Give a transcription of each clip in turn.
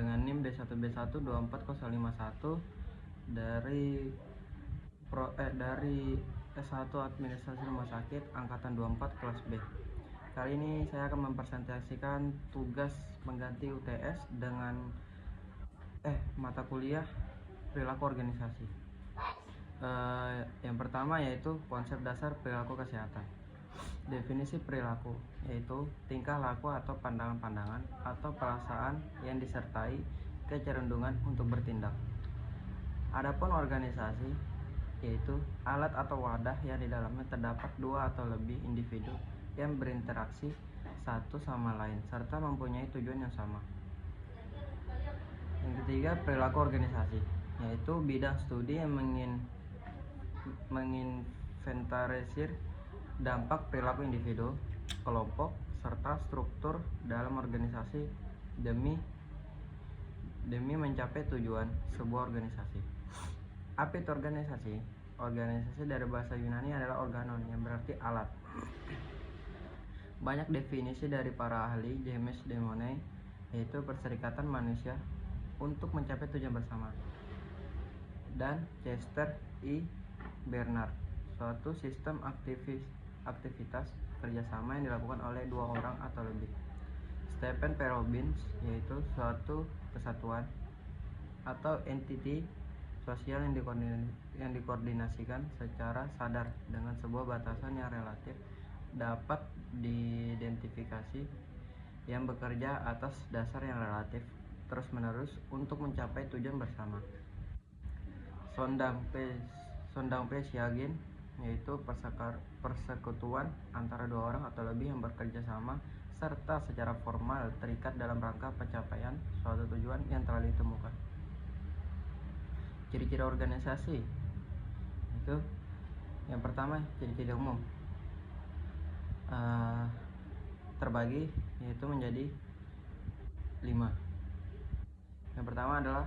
dengan NIM D1B1 24051 dari S1 Administrasi Rumah Sakit Angkatan 24 kelas B. Kali ini saya akan mempresentasikan tugas pengganti UTS dengan mata kuliah perilaku organisasi. Yang pertama yaitu konsep dasar perilaku kesehatan. Definisi perilaku yaitu tingkah laku atau pandangan-pandangan atau perasaan yang disertai kecenderungan untuk bertindak. Adapun organisasi yaitu alat atau wadah yang di dalamnya terdapat dua atau lebih individu yang berinteraksi satu sama lain serta mempunyai tujuan yang sama. Yang ketiga, perilaku organisasi yaitu bidang studi yang menginventarisir dampak perilaku individu, kelompok, serta struktur dalam organisasi demi mencapai tujuan sebuah organisasi. Apa itu organisasi? Organisasi dari bahasa Yunani adalah organon, yang berarti alat. Banyak definisi dari para ahli, James de Money, yaitu perserikatan manusia untuk mencapai tujuan bersama, dan Chester E. Bernard, suatu sistem aktivitas kerjasama yang dilakukan oleh dua orang atau lebih. Stephen P. Robbins, yaitu suatu kesatuan atau entiti sosial yang dikoordinasikan secara sadar dengan sebuah batasan yang relatif dapat diidentifikasi, yang bekerja atas dasar yang relatif terus-menerus untuk mencapai tujuan bersama. Sondang P. Siagin, yaitu persekutuan antara dua orang atau lebih yang bekerja sama serta secara formal terikat dalam rangka pencapaian suatu tujuan yang telah ditemukan. Ciri-ciri organisasi itu yang pertama, ciri-ciri umum terbagi yaitu menjadi 5. Yang pertama adalah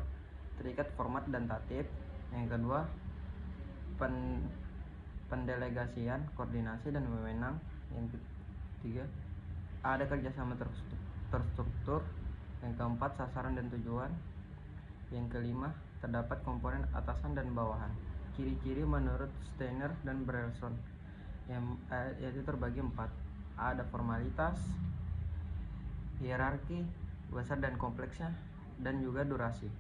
terikat format dan tatip. Yang kedua, pendelegasian, koordinasi dan wewenang. Yang ketiga, ada kerjasama terstruktur. Yang keempat, sasaran dan tujuan. Yang kelima, terdapat komponen atasan dan bawahan. Ciri-ciri menurut Steiner dan Brelson yaitu terbagi 4. Ada formalitas, hierarki, besar dan kompleksnya, dan juga durasi.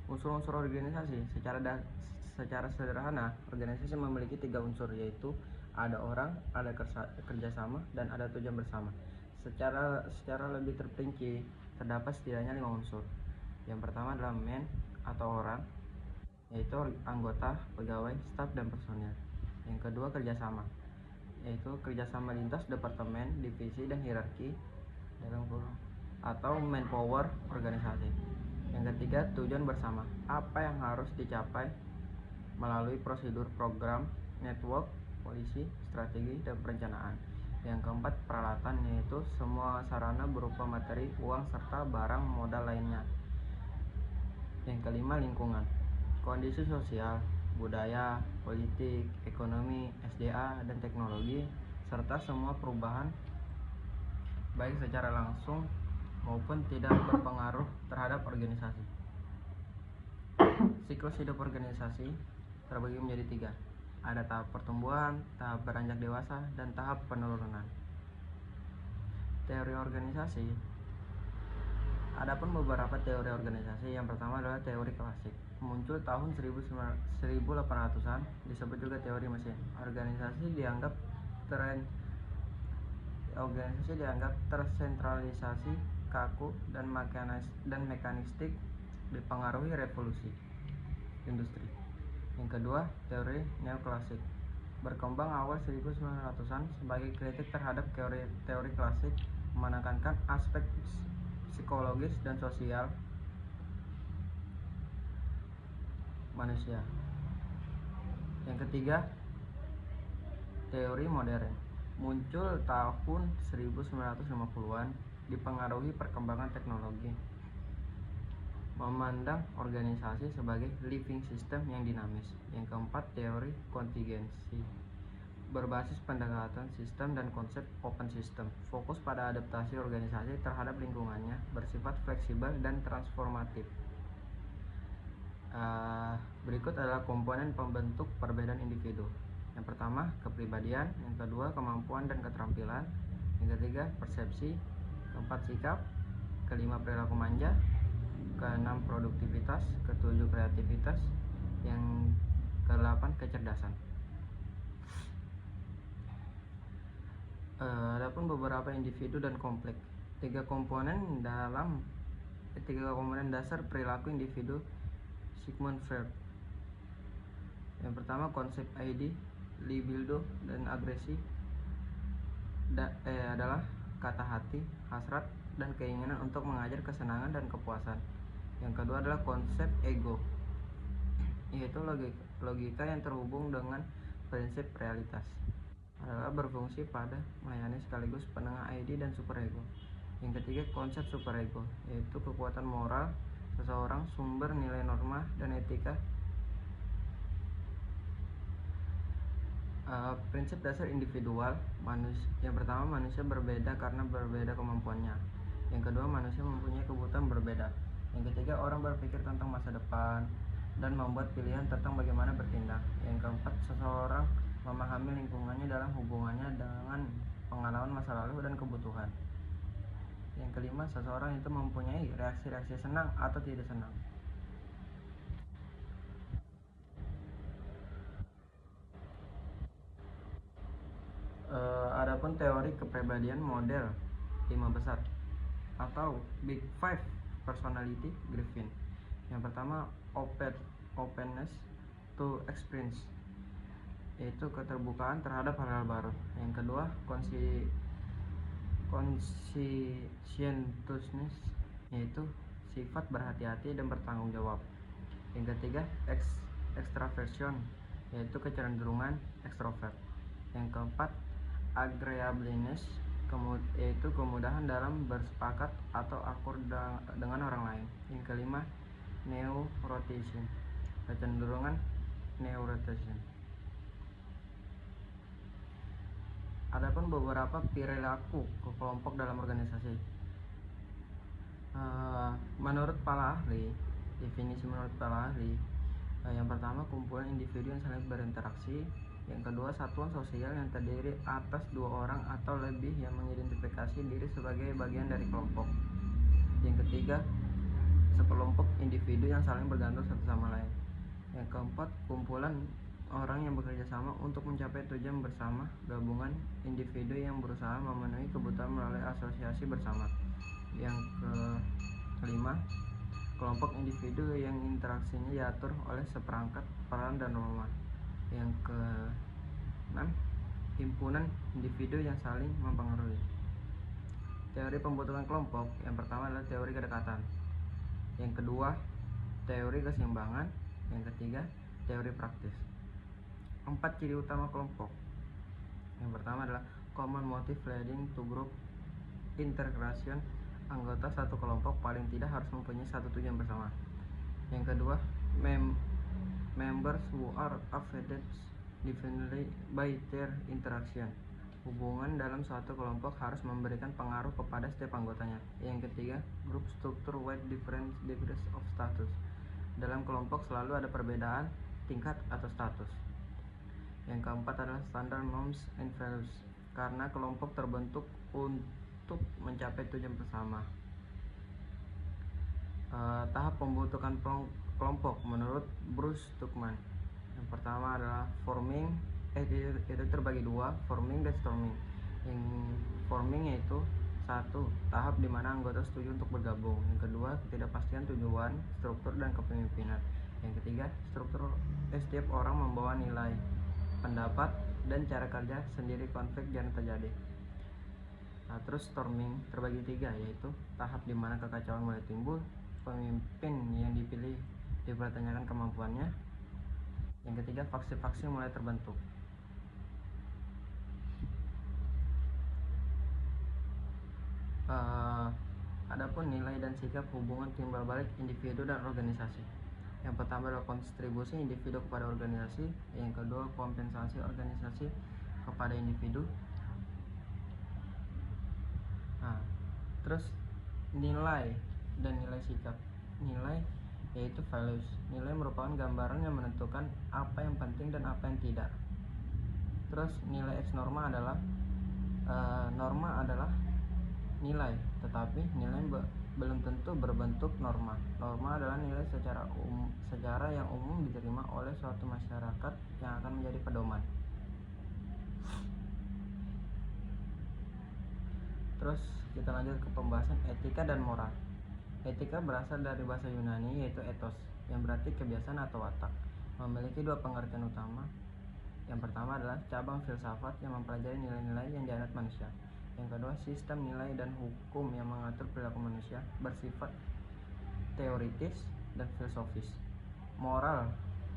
Unsur-unsur organisasi secara sederhana, organisasi memiliki 3 unsur, yaitu ada orang, ada kerjasama, dan ada tujuan bersama. Secara lebih terperinci, terdapat setidaknya 5 unsur. Yang pertama adalah man atau orang, yaitu anggota, pegawai, staf, dan personil. Yang kedua, kerjasama, yaitu kerjasama lintas departemen, divisi, dan hierarki dalam atau manpower organisasi. Yang ketiga, tujuan bersama, apa yang harus dicapai melalui prosedur, program, network, polisi, strategi, dan perencanaan. Yang keempat, peralatan, yaitu semua sarana berupa materi, uang, serta barang modal lainnya. Yang kelima, lingkungan, kondisi sosial, budaya, politik, ekonomi, SDA, dan teknologi, serta semua perubahan baik secara langsung maupun tidak berpengaruh terhadap organisasi. Siklus hidup organisasi terbagi menjadi 3. Ada tahap pertumbuhan, tahap beranjak dewasa, dan tahap penurunan. Teori organisasi. Adapun beberapa teori organisasi. Yang pertama adalah teori klasik, muncul tahun 1800-an, disebut juga teori mesin. Organisasi dianggap tersentralisasi, kaku, dan mekanistik, dipengaruhi revolusi industri. Yang kedua, teori neoklasik, berkembang awal 1900-an sebagai kritik terhadap teori klasik, menekankan aspek psikologis dan sosial manusia. Yang ketiga, teori modern, muncul tahun 1950-an, dipengaruhi perkembangan teknologi, memandang organisasi sebagai living system yang dinamis. Yang keempat, teori kontingensi, berbasis pendekatan sistem dan konsep open system, fokus pada adaptasi organisasi terhadap lingkungannya, bersifat fleksibel dan transformatif. Berikut adalah komponen pembentuk perbedaan individu. Yang pertama, kepribadian. Yang kedua, kemampuan dan keterampilan. Yang ketiga, persepsi. Keempat, sikap. Kelima, perilaku manja. Keenam, produktivitas. Ketujuh, kreativitas. Yang kedelapan, kecerdasan. Adapun beberapa individu dan kompleks. Tiga komponen dasar perilaku individu Sigmund Freud. Yang pertama, konsep ID, libido, dan agresi adalah kata hati, hasrat, dan keinginan untuk mengajar kesenangan dan kepuasan. Yang kedua adalah konsep ego, yaitu logika yang terhubung dengan prinsip realitas, adalah berfungsi pada melayani sekaligus penengah ID dan superego. Yang ketiga, konsep superego, yaitu kekuatan moral seseorang, sumber nilai norma dan etika. Prinsip dasar individual. Yang pertama, manusia berbeda karena berbeda kemampuannya. Yang kedua, manusia mempunyai kebutuhan berbeda. Yang ketiga, orang berpikir tentang masa depan dan membuat pilihan tentang bagaimana bertindak. Yang keempat, seseorang memahami lingkungannya dalam hubungannya dengan pengalaman masa lalu dan kebutuhan. Yang kelima, seseorang itu mempunyai reaksi-reaksi senang atau tidak senang. Adapun teori kepribadian model 5 besar atau Big Five Personality Griffin. Yang pertama, openness to experience, yaitu keterbukaan terhadap hal-hal baru. Yang kedua, conscientiousness, yaitu sifat berhati-hati dan bertanggung jawab. Yang ketiga, extraversion, yaitu kecenderungan ekstrovert. Yang keempat, agreeableness, yaitu kemudahan dalam bersepakat atau akur dengan orang lain. Yang kelima, neuroticism, kecenderungan neuroticism. Adapun beberapa perilaku kelompok dalam organisasi. Menurut para ahli, definisi menurut para ahli, yang pertama, kumpulan individu yang saling berinteraksi. Yang kedua, satuan sosial yang terdiri atas dua orang atau lebih yang mengidentifikasi diri sebagai bagian dari kelompok. Yang ketiga, sekelompok individu yang saling bergantung satu sama lain. Yang keempat, kumpulan orang yang bekerja sama untuk mencapai tujuan bersama, gabungan individu yang berusaha memenuhi kebutuhan melalui asosiasi bersama. Yang kelima, kelompok individu yang interaksinya diatur oleh seperangkat peran dan norma. Yang keenam, himpunan individu yang saling mempengaruhi. Teori pembentukan kelompok. Yang pertama adalah teori kedekatan. Yang kedua, teori keseimbangan. Yang ketiga, teori praktis. 4 ciri utama kelompok. Yang pertama adalah common motive leading to group integration. Anggota satu kelompok paling tidak harus mempunyai satu tujuan bersama. Yang kedua, members who are affected differently by their interaction. Hubungan dalam suatu kelompok harus memberikan pengaruh kepada setiap anggotanya. Yang ketiga, group structure with different degrees of status. Dalam kelompok selalu ada perbedaan tingkat atau status. Yang keempat adalah standard norms and values, karena kelompok terbentuk untuk mencapai tujuan bersama. Tahap pembentukan kelompok menurut Bruce Tuckman. Yang pertama adalah forming, itu terbagi dua, forming dan storming. Yang forming yaitu satu, tahap di mana anggota setuju untuk bergabung. Yang kedua, ketidakpastian tujuan, struktur dan kepemimpinan. Yang ketiga, struktur setiap orang membawa nilai, pendapat dan cara kerja sendiri, konflik jangan terjadi. Terus storming terbagi tiga, yaitu tahap di mana kekacauan mulai timbul, pemimpin yang dipilih dipertanyakan kemampuannya. Yang ketiga, faksi-faksi mulai terbentuk. Adapun nilai dan sikap hubungan timbal balik individu dan organisasi. Yang pertama adalah kontribusi individu kepada organisasi. Yang kedua, kompensasi organisasi kepada individu. Nah, terus nilai dan nilai sikap. Nilai yaitu values. Nilai merupakan gambaran yang menentukan apa yang penting dan apa yang tidak. Terus nilai X norma adalah norma adalah nilai, tetapi nilai belum tentu berbentuk norma. Norma adalah nilai secara yang umum diterima oleh suatu masyarakat yang akan menjadi pedoman. Terus kita lanjut ke pembahasan etika dan moral. Etika berasal dari bahasa Yunani yaitu ethos, yang berarti kebiasaan atau watak. Memiliki dua pengertian utama. Yang pertama adalah cabang filsafat yang mempelajari nilai-nilai yang dianut manusia. Yang kedua, sistem nilai dan hukum yang mengatur perilaku manusia, bersifat teoritis dan filosofis. Moral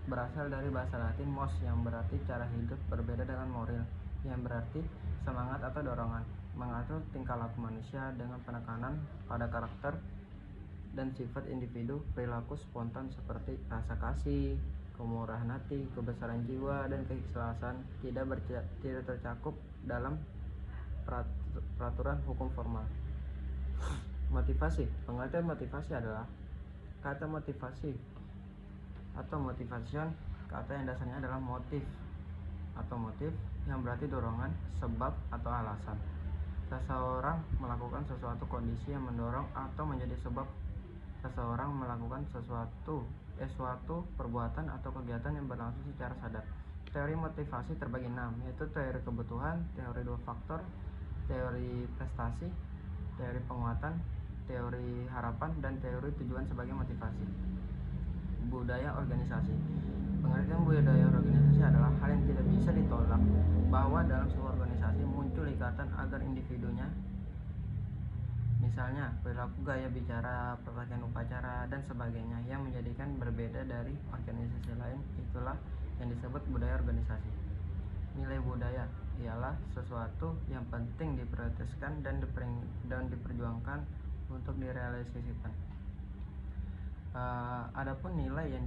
berasal dari bahasa Latin mos, yang berarti cara hidup, berbeda dengan moral yang berarti semangat atau dorongan, mengatur tingkah laku manusia dengan penekanan pada karakter dan sifat individu. Perilaku spontan seperti rasa kasih, kemurahan hati, kebesaran jiwa, dan keikhlasan tidak tercakup dalam peraturan hukum formal. Motivasi. Pengertian motivasi adalah kata motivasi atau motivation, kata yang dasarnya adalah motif atau motif yang berarti dorongan, sebab, atau alasan. Seseorang melakukan sesuatu kondisi yang mendorong atau menjadi sebab seseorang melakukan suatu perbuatan atau kegiatan yang berlangsung secara sadar. Teori motivasi terbagi 6, yaitu teori kebutuhan, teori dua faktor, teori prestasi, teori penguatan, teori harapan, dan teori tujuan sebagai motivasi. Budaya organisasi. Pengertian budaya organisasi adalah hal yang tidak bisa ditolak, bahwa dalam sebuah organisasi muncul ikatan agar individunya, misalnya perilaku, gaya bicara, perpakaian upacara, dan sebagainya, yang menjadikan berbeda dari organisasi lain. Itulah yang disebut budaya organisasi. Nilai budaya ialah sesuatu yang penting diprioritaskan dan diperjuangkan untuk direalisasikan. Adapun nilai yang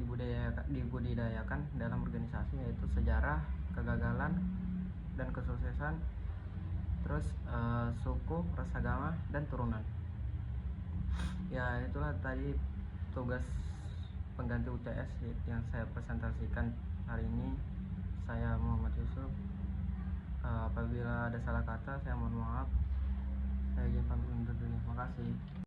dibudidayakan dalam organisasi yaitu sejarah, kegagalan, dan kesuksesan, terus suku, ras, agama, dan turunan. Ya, itulah tadi tugas pengganti UTS yang saya presentasikan hari ini. Saya Muhammad Yusuf. Apabila ada salah kata, saya mohon maaf. Saya izin pamit undur diri. Terima kasih.